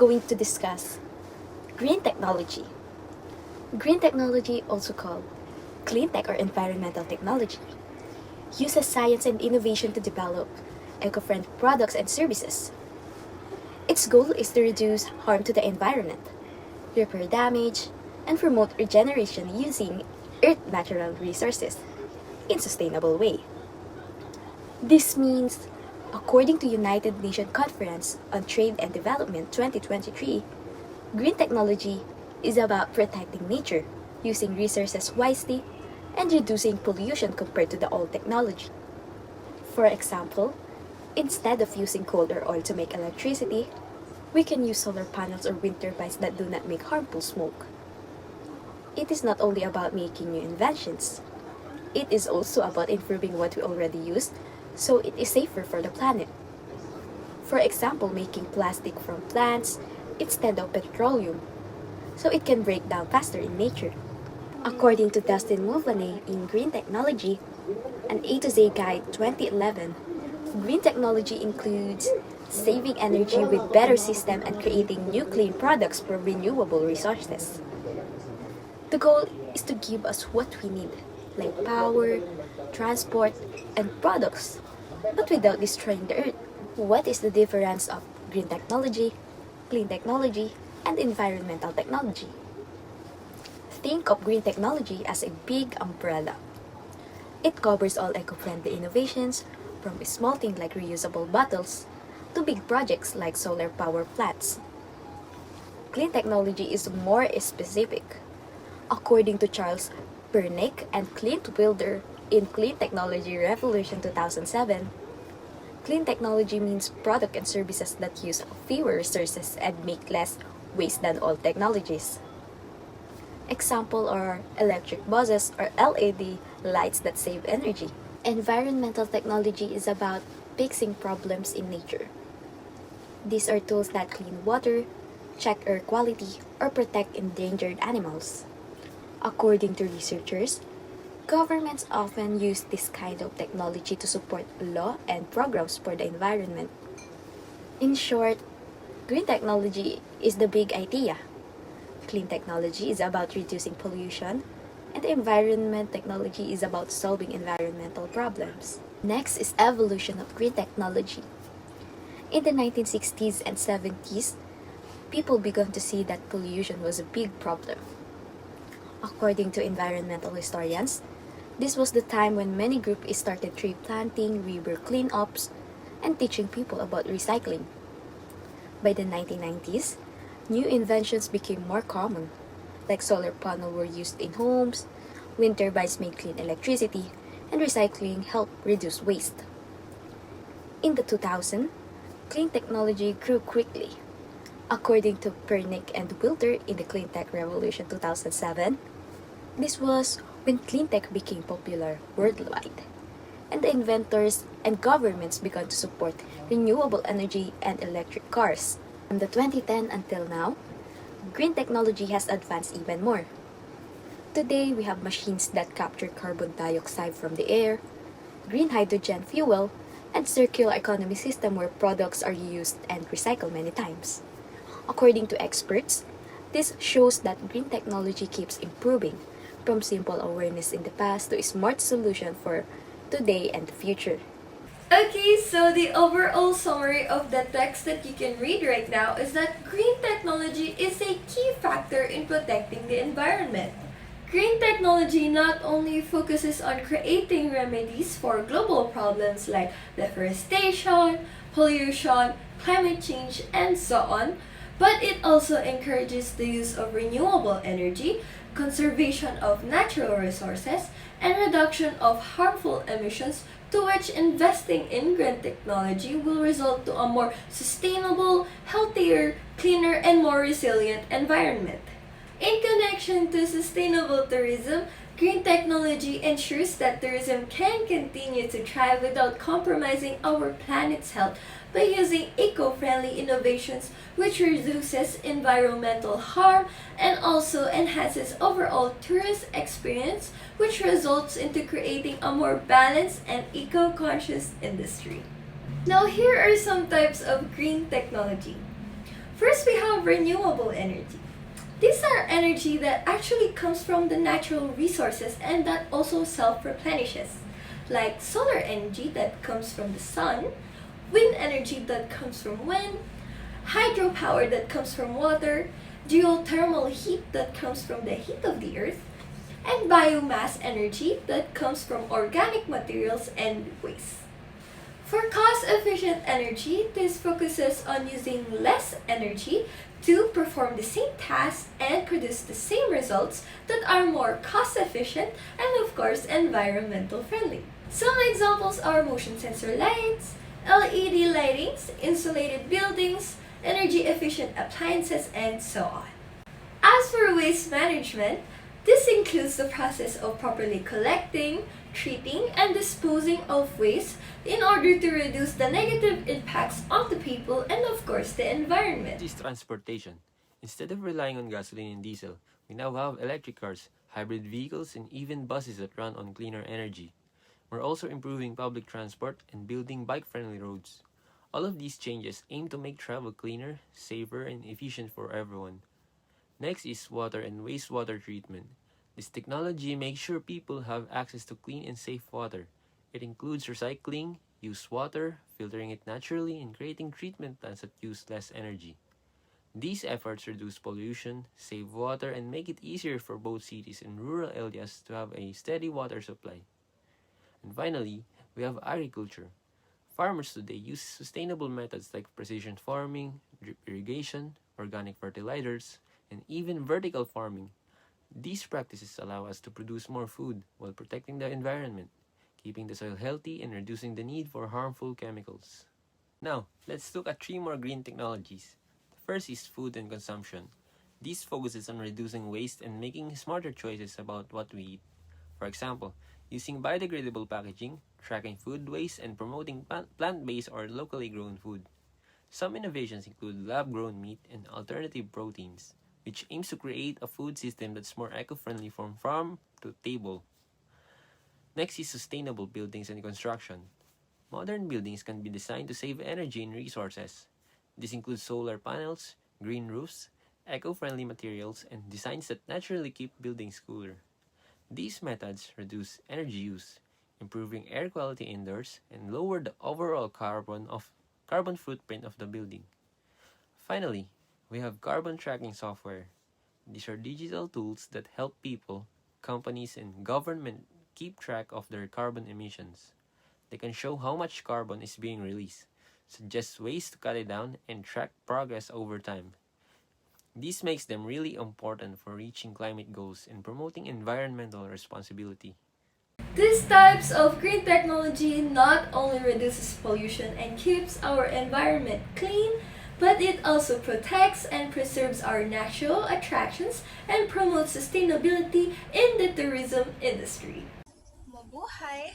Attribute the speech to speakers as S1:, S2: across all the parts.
S1: going to discuss green technology. Green technology, also called clean tech or environmental technology, uses science and innovation to develop eco-friendly products and services. Its goal is to reduce harm to the environment, repair damage, and promote regeneration using Earth's natural resources in a sustainable way. This means, according to United Nations Conference on Trade and Development 2023, green technology is about protecting nature, using resources wisely, and reducing pollution compared to the old technology. For example, instead of using coal or oil to make electricity, we can use solar panels or wind turbines that do not make harmful smoke. It is not only about making new inventions, it is also about improving what we already use so it is safer for the planet. For example, making plastic from plants instead of petroleum, so it can break down faster in nature. According to Dustin Mulvaney in Green Technology, an A to Z Guide 2011, green technology includes saving energy with better system and creating new clean products from renewable resources. The goal is to give us what we need, like power, transport, and products, but without destroying the earth. What is the difference of green technology, clean technology, and environmental technology? Think of green technology as a big umbrella. It covers all eco-friendly innovations, from small things like reusable bottles to big projects like solar power plants. Clean technology is more specific. According to Charles Pernick and Clint Wilder in Clean Technology Revolution 2007, clean technology means products and services that use fewer resources and make less waste than old technologies. Example are electric buses or LED lights that save energy. Environmental technology is about fixing problems in nature. These are tools that clean water, check air quality, or protect endangered animals. According to researchers, governments often use this kind of technology to support law and programs for the environment. In short, green technology is the big idea. Clean technology is about reducing pollution, and environment technology is about solving environmental problems. Next is evolution of green technology. In the 1960s and 70s, people began to see that pollution was a big problem. According to environmental historians, this was the time when many groups started tree planting, river cleanups, and teaching people about recycling. By the 1990s, new inventions became more common, like solar panels were used in homes, wind turbines made clean electricity, and recycling helped reduce waste. In the 2000s, clean technology grew quickly. According to Pernick and Wilder in the Clean Tech Revolution 2007, this was when clean tech became popular worldwide, and the inventors and governments began to support renewable energy and electric cars. From the 2010 until now, green technology has advanced even more. Today, we have machines that capture carbon dioxide from the air, green hydrogen fuel, and circular economy system where products are used and recycled many times. According to experts, this shows that green technology keeps improving, from simple awareness in the past to a smart solution for today and the future.
S2: Okay, so the overall summary of the text that you can read right now is that green technology is a key factor in protecting the environment. Green technology not only focuses on creating remedies for global problems like deforestation, pollution, climate change, and so on, but it also encourages the use of renewable energy, conservation of natural resources, and reduction of harmful emissions, to which investing in green technology will result to a more sustainable, healthier, cleaner, and more resilient environment. In connection to sustainable tourism, green technology ensures that tourism can continue to thrive without compromising our planet's health by using eco-friendly innovations which reduces environmental harm and also enhances overall tourist experience, which results into creating a more balanced and eco-conscious industry. Now here are some types of green technology. First, we have renewable energy. These are energy that actually comes from the natural resources and that also self-replenishes, like solar energy that comes from the sun, wind energy that comes from wind, hydropower that comes from water, geothermal heat that comes from the heat of the earth, and biomass energy that comes from organic materials and waste. For cost-efficient energy, this focuses on using less energy to perform the same tasks and produce the same results that are more cost-efficient and of course environmental friendly. Some examples are motion sensor lights, LED lightings, insulated buildings, energy-efficient appliances, and so on. As for waste management, this includes the process of properly collecting, treating, and disposing of waste in order to reduce the negative impacts on the people and of course the environment.
S3: Is transportation. Instead of relying on gasoline and diesel, we now have electric cars, hybrid vehicles, and even buses that run on cleaner energy. We're also improving public transport and building bike-friendly roads. All of these changes aim to make travel cleaner, safer, and efficient for everyone. Next is water and wastewater treatment. This technology makes sure people have access to clean and safe water. It includes recycling, used water, filtering it naturally, and creating treatment plants that use less energy. These efforts reduce pollution, save water, and make it easier for both cities and rural areas to have a steady water supply. And finally, we have agriculture. Farmers today use sustainable methods like precision farming, drip irrigation, organic fertilizers, and even vertical farming. These practices allow us to produce more food while protecting the environment, keeping the soil healthy and reducing the need for harmful chemicals. Now, let's look at 3 more green technologies. The first is food and consumption. This focuses on reducing waste and making smarter choices about what we eat. For example, using biodegradable packaging, tracking food waste, and promoting plant-based or locally grown food. Some innovations include lab-grown meat and alternative proteins, which aims to create a food system that's more eco-friendly from farm to table. Next is sustainable buildings and construction. Modern buildings can be designed to save energy and resources. This includes solar panels, green roofs, eco-friendly materials, and designs that naturally keep buildings cooler. These methods reduce energy use, improving air quality indoors, and lower the overall carbon footprint of the building. Finally, we have carbon tracking software. These are digital tools that help people, companies, and government keep track of their carbon emissions. They can show how much carbon is being released, suggest ways to cut it down, and track progress over time. This makes them really important for reaching climate goals and promoting environmental responsibility.
S2: These types of green technology not only reduces pollution and keeps our environment clean, but it also protects and preserves our natural attractions and promotes sustainability in the tourism industry.
S4: Mabuhay!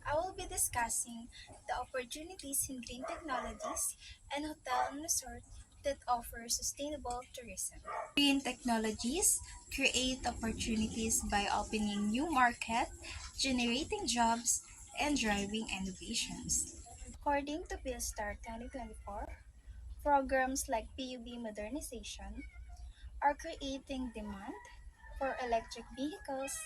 S4: I will be discussing the opportunities in green technologies and hotel and resort that offer sustainable tourism. Green technologies create opportunities by opening new markets, generating jobs, and driving innovations. According to Billstar 2024, programs like PUB modernization are creating demand for electric vehicles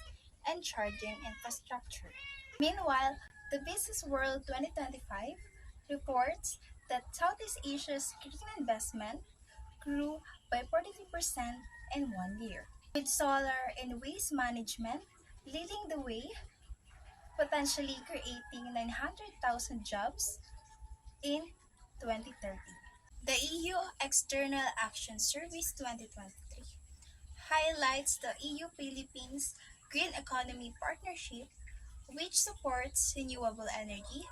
S4: and charging infrastructure. Meanwhile, the Business World 2025 reports that Southeast Asia's green investment grew by 43% in 1 year, with solar and waste management leading the way, potentially creating 900,000 jobs in 2030. The EU External Action Service 2023 highlights the EU-Philippines Green Economy Partnership, which supports renewable energy,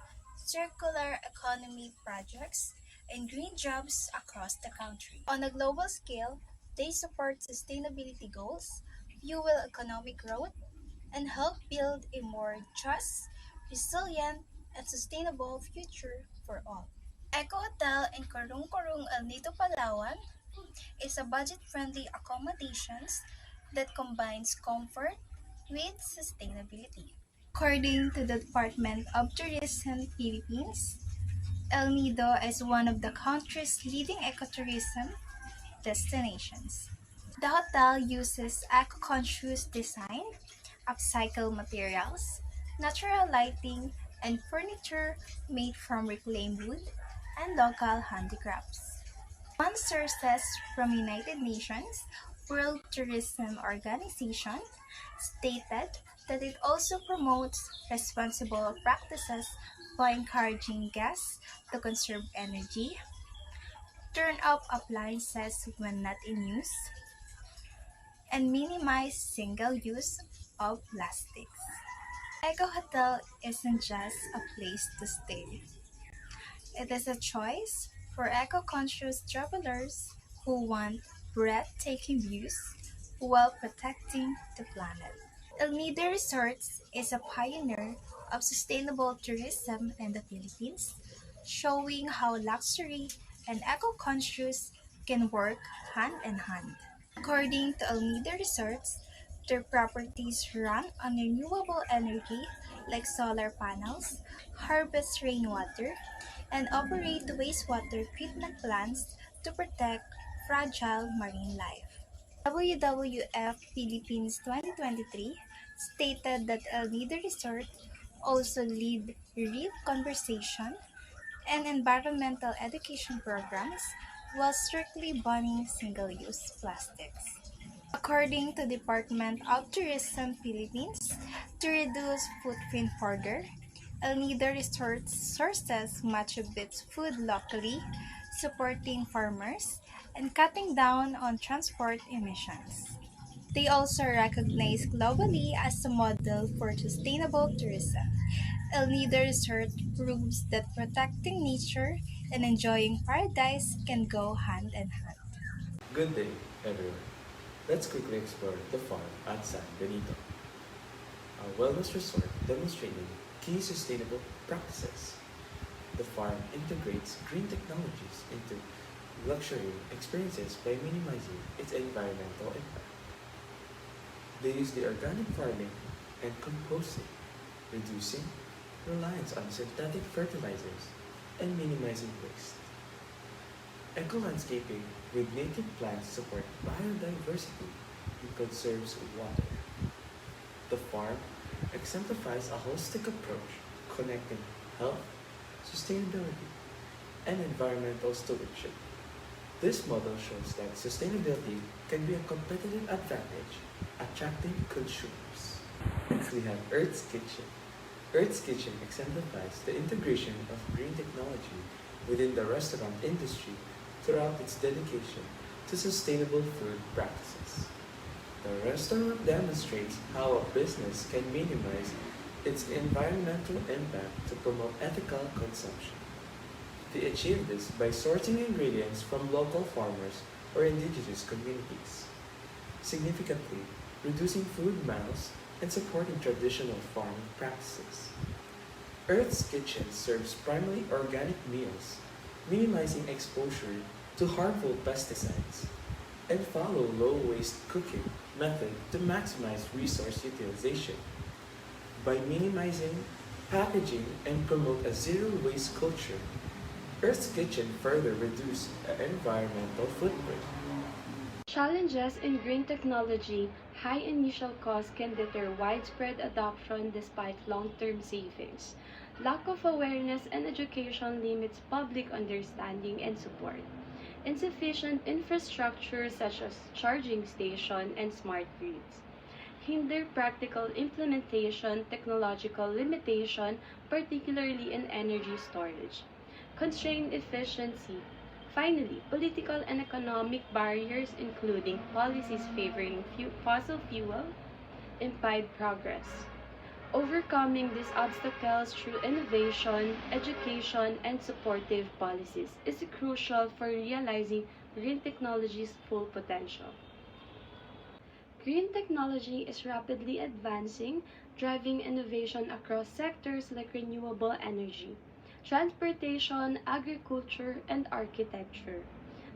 S4: circular economy projects, and green jobs across the country. On a global scale, they support sustainability goals, fuel economic growth, and help build a more just, resilient, and sustainable future for all. Eco Hotel in Corong El Nido, Palawan is a budget-friendly accommodations that combines comfort with sustainability. According to the Department of Tourism Philippines, El Nido is one of the country's leading ecotourism destinations. The hotel uses eco-conscious design, upcycled materials, natural lighting, and furniture made from reclaimed wood and local handicrafts. One sources from United Nations World Tourism Organization stated that it also promotes responsible practices by encouraging guests to conserve energy, turn off appliances when not in use, and minimize single use of plastics. Eco Hotel isn't just a place to stay. It is a choice for eco-conscious travelers who want breathtaking views while protecting the planet. El Nido Resorts is a pioneer of sustainable tourism in the Philippines, showing how luxury and eco-conscious can work hand in hand. According to El Nido Resorts, their properties run on renewable energy like solar panels, harvest rainwater, and operate wastewater treatment plants to protect fragile marine life. WWF Philippines 2023 stated that El Nido Resort also lead reef conservation and environmental education programs while strictly banning single-use plastics. According to Department of Tourism Philippines, to reduce footprint further, El Nido Resort sources much of its food locally, supporting farmers and cutting down on transport emissions. They also recognized globally as a model for sustainable tourism. El Nido Resort proves that protecting nature and enjoying paradise can go hand in hand.
S5: Good day, everyone. Let's quickly explore the farm at San Benito, a wellness resort demonstrating key sustainable practices. The farm integrates green technologies into luxury experiences by minimizing its environmental impact. They use the organic farming and composting, reducing reliance on synthetic fertilizers and minimizing waste. Eco-landscaping with native plants support biodiversity and conserves water. The farm exemplifies a holistic approach connecting health, sustainability, and environmental stewardship. This model shows that sustainability can be a competitive advantage, attracting consumers. Next, we have Earth's Kitchen. Earth's Kitchen exemplifies the integration of green technology within the restaurant industry throughout its dedication to sustainable food practices. The restaurant demonstrates how a business can minimize its environmental impact to promote ethical consumption. They achieve this by sourcing ingredients from local farmers or indigenous communities, significantly reducing food miles and supporting traditional farming practices. Earth's Kitchen serves primarily organic meals, minimizing exposure to harmful pesticides, and follow low-waste cooking method to maximize resource utilization. By minimizing packaging and promote a zero-waste culture, Earth's Kitchen further reduce environmental footprint.
S6: Challenges in green technology: high initial costs can deter widespread adoption despite long-term savings. Lack of awareness and education limits public understanding and support. Insufficient infrastructure such as charging station and smart grids hinder practical implementation. Technological limitation, particularly in energy storage, constrain efficiency. Finally, political and economic barriers, including policies favoring fossil fuel, impede progress. Overcoming these obstacles through innovation, education, and supportive policies is crucial for realizing green technology's full potential. Green technology is rapidly advancing, driving innovation across sectors like renewable energy, transportation, agriculture, and architecture.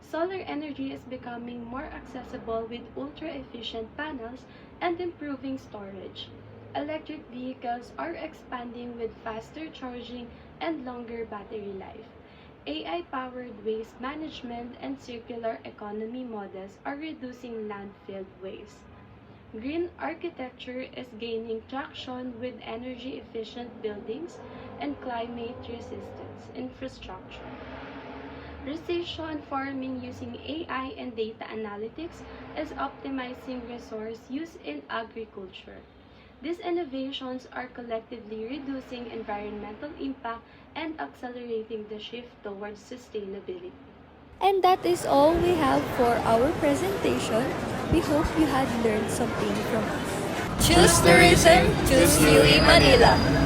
S6: Solar energy is becoming more accessible with ultra-efficient panels and improving storage. Electric vehicles are expanding with faster charging and longer battery life. AI-powered waste management and circular economy models are reducing landfill waste. Green architecture is gaining traction with energy-efficient buildings and climate-resistant infrastructure. Precision farming using AI and data analytics is optimizing resource use in agriculture. These innovations are collectively reducing environmental impact and accelerating the shift towards sustainability.
S7: And that is all we have for our presentation. We hope you had learned something from us.
S8: Choose tourism, choose UE Manila.